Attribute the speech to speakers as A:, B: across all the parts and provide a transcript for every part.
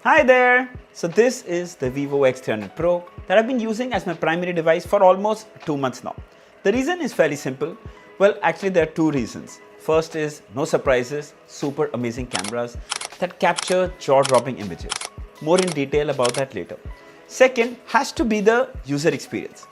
A: Hi there! So this is the Vivo X300 Pro that I've been using as my primary device for almost 2 months now. The reason is fairly simple. Well, actually there are two reasons. First is no surprises, super amazing cameras that capture jaw-dropping images. More in detail about that later. Second has to be the user experience.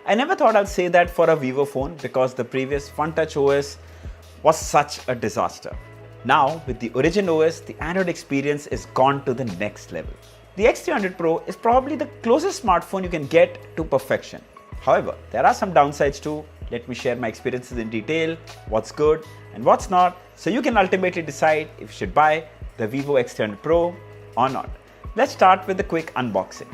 A: I never thought I'd say that for a Vivo phone because the previous FunTouch OS was such a disaster. Now, with the Origin OS, the Android experience is gone to the next level. The X300 Pro is probably the closest smartphone you can get to perfection. However, there are some downsides too. Let me share my experiences in detail, what's good and what's not, so you can ultimately decide if you should buy the Vivo X300 Pro or not. Let's start with a quick unboxing.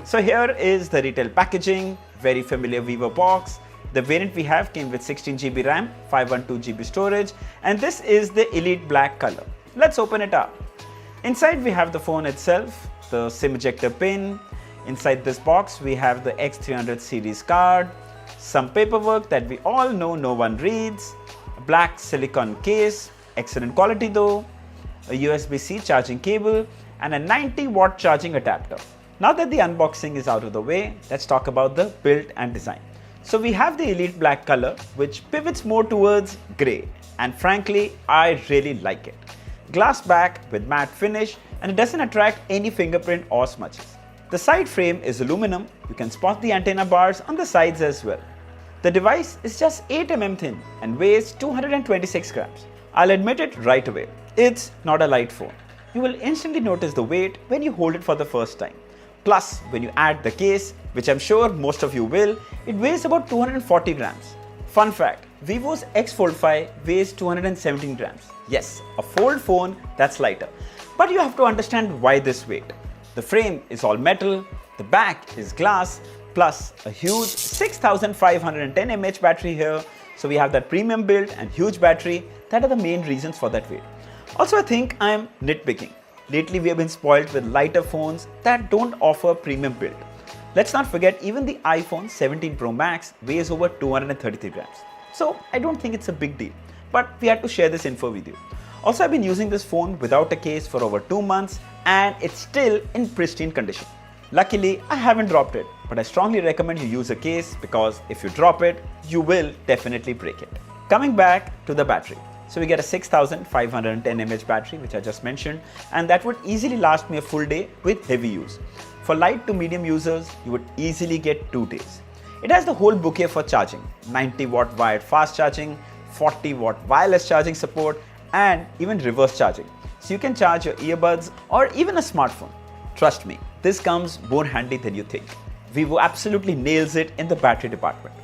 A: So here is the retail packaging, very familiar Vivo box. The variant we have came with 16GB RAM, 512GB storage, and this is the Elite Black color. Let's open it up. Inside we have the phone itself, the SIM ejector pin. Inside this box we have the X300 series card, some paperwork that we all know no one reads, a black silicone case, excellent quality though, a USB-C charging cable, and a 90-watt charging adapter. Now that the unboxing is out of the way, let's talk about the build and design. So we have the Elite Black color, which pivots more towards grey, and frankly, I really like it. Glass back with matte finish, and it doesn't attract any fingerprint or smudges. The side frame is aluminum. You can spot the antenna bars on the sides as well. The device is just 8 mm thin and weighs 226 grams. I'll admit it right away. It's not a light phone. You will instantly notice the weight when you hold it for the first time. Plus, when you add the case, which I'm sure most of you will, it weighs about 240 grams. Fun fact, Vivo's X Fold 5 weighs 217 grams. Yes, a fold phone that's lighter. But you have to understand why this weight. The frame is all metal, the back is glass, plus a huge 6510 mAh battery here. So we have that premium build and huge battery. That are the main reasons for that weight. Also, I think I'm nitpicking. Lately, we have been spoiled with lighter phones that don't offer premium build. Let's not forget, even the iPhone 17 Pro Max weighs over 233 grams. So I don't think it's a big deal, but we had to share this info with you. Also, I've been using this phone without a case for over 2 months and it's still in pristine condition. Luckily, I haven't dropped it, but I strongly recommend you use a case because if you drop it, you will definitely break it. Coming back to the battery. So we get a 6510 mAh battery, which I just mentioned, and that would easily last me a full day with heavy use. For light to medium users, you would easily get 2 days. It has the whole bouquet for charging, 90-watt wired fast charging, 40-watt wireless charging support, and even reverse charging. So you can charge your earbuds or even a smartphone. Trust me, this comes more handy than you think. Vivo absolutely nails it in the battery department.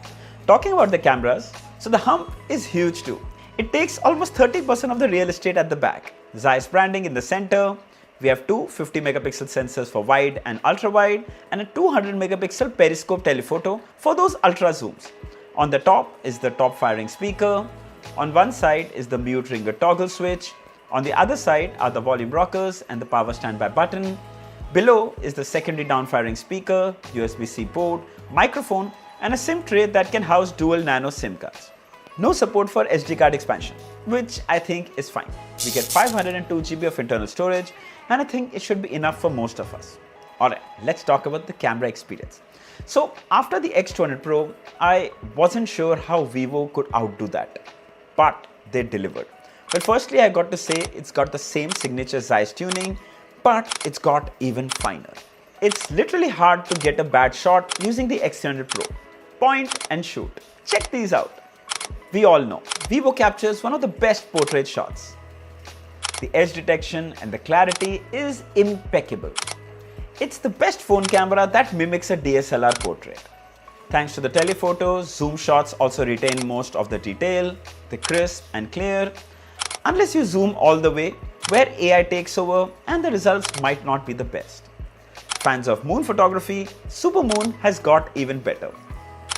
A: Talking about the cameras, so the hump is huge too. It takes almost 30% of the real estate at the back. Zeiss branding in the center. We have two 50 megapixel sensors for wide and ultra wide and a 200 megapixel periscope telephoto for those ultra zooms. On the top is the top firing speaker. On one side is the mute ringer toggle switch. On the other side are the volume rockers and the power standby button. Below is the secondary down firing speaker, USB-C port, microphone and a SIM tray that can house dual nano SIM cards. No support for SD card expansion, which I think is fine. We get 502GB of internal storage and I think it should be enough for most of us. Alright, let's talk about the camera experience. So after the X200 Pro, I wasn't sure how Vivo could outdo that, but they delivered. But firstly, I got to say it's got the same signature Zeiss tuning, but it's got even finer. It's literally hard to get a bad shot using the X300 Pro. Point and shoot. Check these out. We all know, Vivo captures one of the best portrait shots. The edge detection and the clarity is impeccable. It's the best phone camera that mimics a DSLR portrait. Thanks to the telephotos, zoom shots also retain most of the detail, the crisp and clear, unless you zoom all the way, where AI takes over and the results might not be the best. Fans of moon photography, Supermoon has got even better.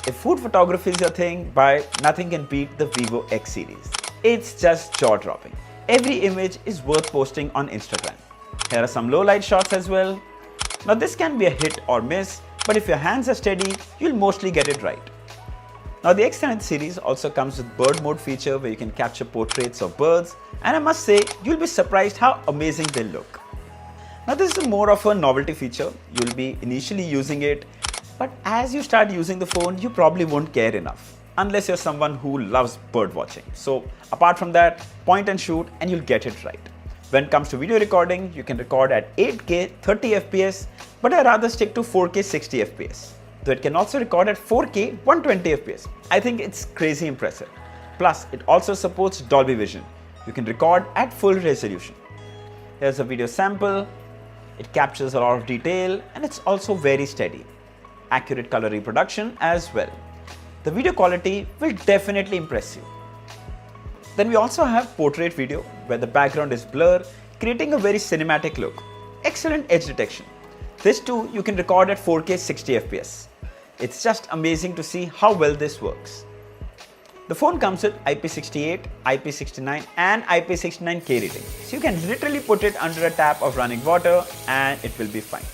A: If food photography is your thing, nothing can beat the Vivo X series. It's just jaw-dropping. Every image is worth posting on Instagram. Here are some low light shots as well. Now this can be a hit or miss, but if your hands are steady, you'll mostly get it right. Now the X300 series also comes with bird mode feature where you can capture portraits of birds, and I must say, you'll be surprised how amazing they look. Now this is more of a novelty feature. You'll be initially using it, but as you start using the phone, you probably won't care enough, unless you're someone who loves bird watching. So apart from that, point and shoot and you'll get it right. When it comes to video recording, you can record at 8K 30 FPS, but I rather stick to 4K 60 FPS. Though it can also record at 4K 120 FPS. I think it's crazy impressive. Plus, it also supports Dolby Vision. You can record at full resolution. Here's a video sample. It captures a lot of detail and it's also very steady. Accurate color reproduction as well. The video quality will definitely impress you. Then we also have portrait video where the background is blur, creating a very cinematic look. Excellent edge detection. This too you can record at 4K 60 FPS. It's just amazing to see how well this works. The phone comes with IP68, IP69 and IP69K rating. So you can literally put it under a tap of running water and it will be fine.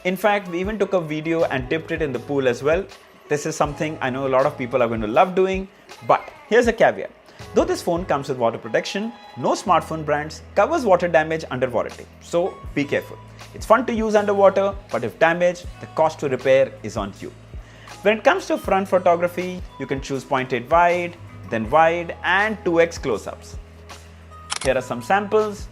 A: In fact, we even took a video and dipped it in the pool as well. This is something I know a lot of people are going to love doing, but here's a caveat. Though this phone comes with water protection, no smartphone brands covers water damage under warranty. So be careful. It's fun to use underwater, but if damaged, the cost to repair is on you. When it comes to front photography, you can choose 0.8 wide, then wide and 2x close-ups. Here are some samples.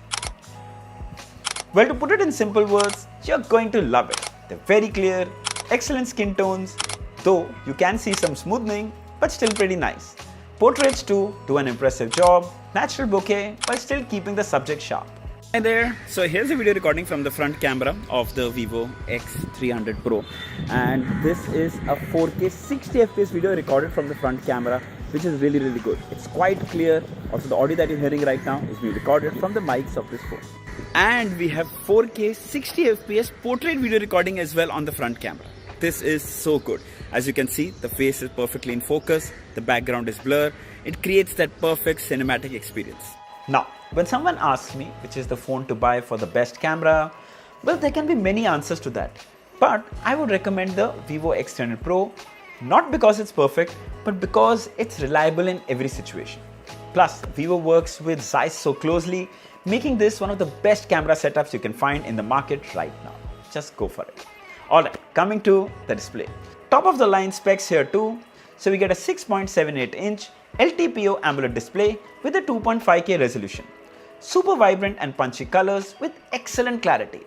A: Well, to put it in simple words, you're going to love it. They're very clear, excellent skin tones, though you can see some smoothing, but still pretty nice. Portraits too do an impressive job, natural bokeh, while still keeping the subject sharp. Hi there, so here's a video recording from the front camera of the Vivo X300 Pro, and this is a 4K 60 FPS video recorded from the front camera, which is really good. It's quite clear. Also the audio that you're hearing right now is being recorded from the mics of this phone. And we have 4K 60 FPS portrait video recording as well on the front camera. This is so good. As you can see, the face is perfectly in focus, the background is blurred. It creates that perfect cinematic experience. Now, when someone asks me which is the phone to buy for the best camera, well, there can be many answers to that. But I would recommend the Vivo X300 Pro, not because it's perfect, but because it's reliable in every situation. Plus, Vivo works with Zeiss so closely, making this one of the best camera setups you can find in the market right now. Just go for it. Alright, coming to the display. Top of the line specs here too. So we get a 6.78 inch LTPO AMOLED display with a 2.5K resolution. Super vibrant and punchy colors with excellent clarity.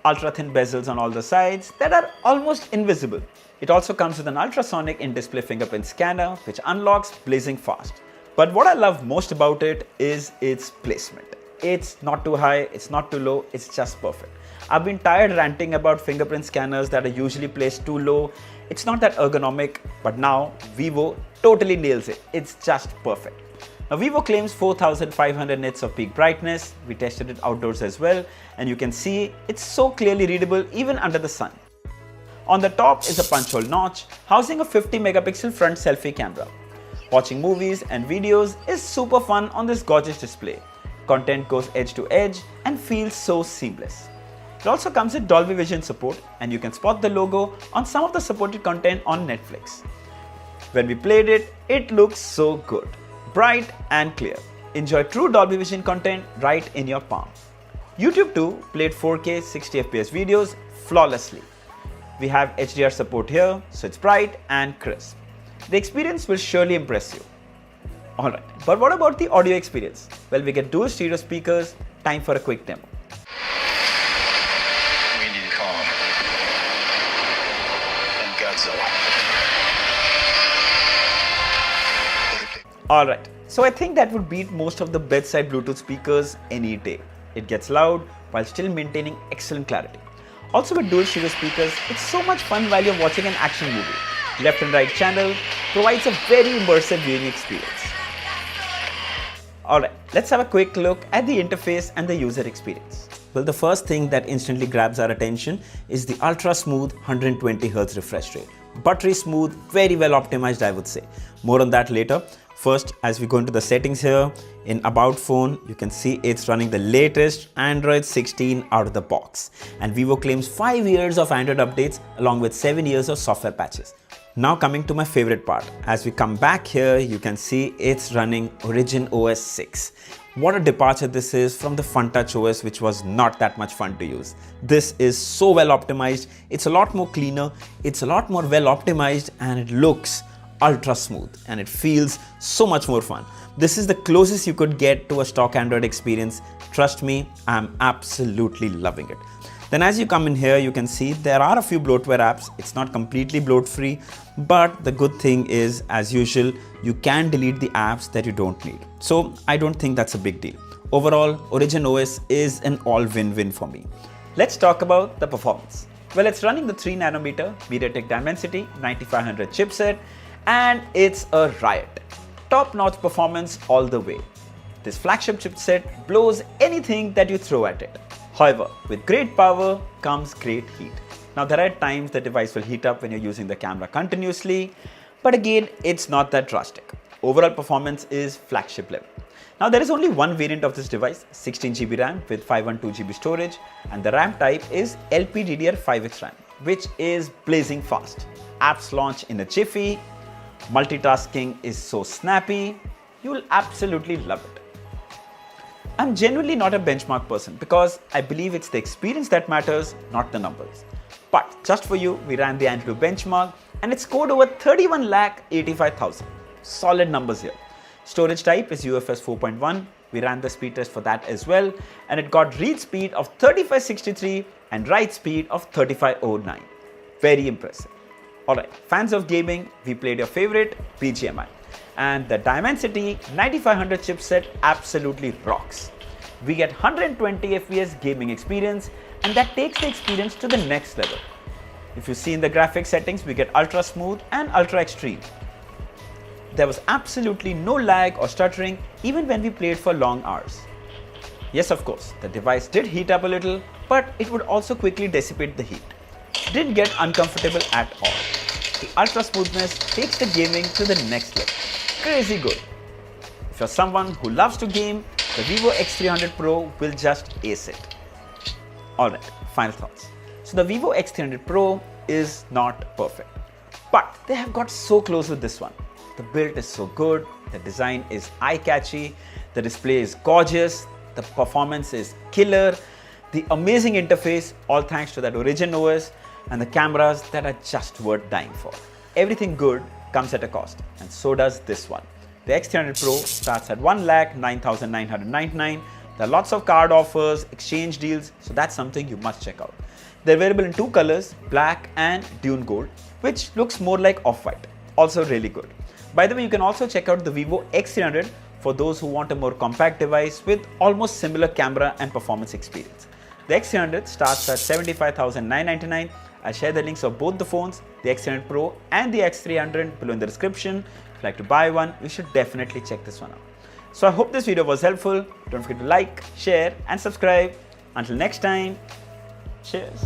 A: Ultra thin bezels on all the sides that are almost invisible. It also comes with an ultrasonic in-display fingerprint scanner which unlocks blazing fast. But what I love most about it is its placement. It's not too high, it's not too low, it's just perfect. I've been tired ranting about fingerprint scanners that are usually placed too low. It's not that ergonomic, but now Vivo totally nails it. It's just perfect. Now Vivo claims 4500 nits of peak brightness. We tested it outdoors as well, and you can see it's so clearly readable even under the sun. On the top is a punch hole notch, housing a 50 megapixel front selfie camera. Watching movies and videos is super fun on this gorgeous display. Content goes edge to edge and feels so seamless. It also comes with Dolby Vision support, and you can spot the logo on some of the supported content on Netflix. When we played it, it looks so good. Bright and clear. Enjoy true Dolby Vision content right in your palm. YouTube too played 4K 60 FPS videos flawlessly. We have HDR support here, so it's bright and crisp. The experience will surely impress you. Alright, but what about the audio experience? Well, we get dual stereo speakers. Time for a quick demo.
B: We need calm and Godzilla.
A: Alright, so I think that would beat most of the bedside Bluetooth speakers any day. It gets loud while still maintaining excellent clarity. Also with dual stereo speakers, it's so much fun while you're watching an action movie. Left and right channel provides a very immersive viewing experience. Alright, let's have a quick look at the interface and the user experience. Well, the first thing that instantly grabs our attention is the ultra smooth 120Hz refresh rate. Buttery smooth, very well optimized, I would say. More on that later. First, as we go into the settings here, in About Phone, you can see it's running the latest Android 16 out of the box. And Vivo claims 5 years of Android updates along with 7 years of software patches. Now coming to my favorite part. As we come back here, you can see it's running Origin OS 6. What a departure this is from the FunTouch OS, which was not that much fun to use. This is so well optimized, it's a lot more cleaner, it's a lot more well optimized, and it looks ultra smooth and it feels so much more fun. This is the closest you could get to a stock Android experience. Trust me, I'm absolutely loving it. Then as you come in here, you can see there are a few bloatware apps. It's not completely bloat free, but the good thing is, as usual, you can delete the apps that you don't need. So I don't think that's a big deal. Overall, Origin OS is an all win-win for me. Let's talk about the performance. Well, it's running the 3nm MediaTek Dimensity 9500 chipset, and it's a riot. Top-notch performance all the way. This flagship chipset blows anything that you throw at it. However, with great power comes great heat. Now there are times the device will heat up when you're using the camera continuously, but again, it's not that drastic. Overall performance is flagship level. Now there is only one variant of this device, 16GB RAM with 512GB storage, and the RAM type is LPDDR5X RAM, which is blazing fast. Apps launch in a jiffy, multitasking is so snappy, you will absolutely love it. I'm genuinely not a benchmark person because I believe it's the experience that matters, not the numbers. But just for you, we ran the Antutu benchmark and it scored over 31,85,000. Solid numbers here. Storage type is UFS 4.1. We ran the speed test for that as well, and it got read speed of 3563 and write speed of 3509. Very impressive. Alright, fans of gaming, we played your favorite BGMI. And the Dimensity 9500 chipset absolutely rocks. We get 120 FPS gaming experience, and that takes the experience to the next level. If you see in the graphics settings, we get ultra smooth and ultra extreme. There was absolutely no lag or stuttering even when we played for long hours. Yes, of course, the device did heat up a little, but it would also quickly dissipate the heat. It didn't get uncomfortable at all. The ultra smoothness takes the gaming to the next level. Crazy good. If you're someone who loves to game, the Vivo X300 Pro will just ace it. Alright, final thoughts. So the Vivo X300 Pro is not perfect, but they have got so close with this one. The build is so good, the design is eye-catchy, the display is gorgeous, the performance is killer, the amazing interface, all thanks to that Origin OS, and the cameras that are just worth dying for. Everything good comes at a cost, and so does this one. The X300 Pro starts at 1,09,999. There are lots of card offers, exchange deals, so that's something you must check out. They're available in two colors, black and dune gold, which looks more like off-white. Also really good. By the way, you can also check out the Vivo X300 for those who want a more compact device with almost similar camera and performance experience. The X300 starts at 75,999. I'll share the links of both the phones, the X300 Pro and the X300 below in the description. If you'd like to buy one, you should definitely check this one out. So I hope this video was helpful. Don't forget to like, share and subscribe. Until next time, cheers.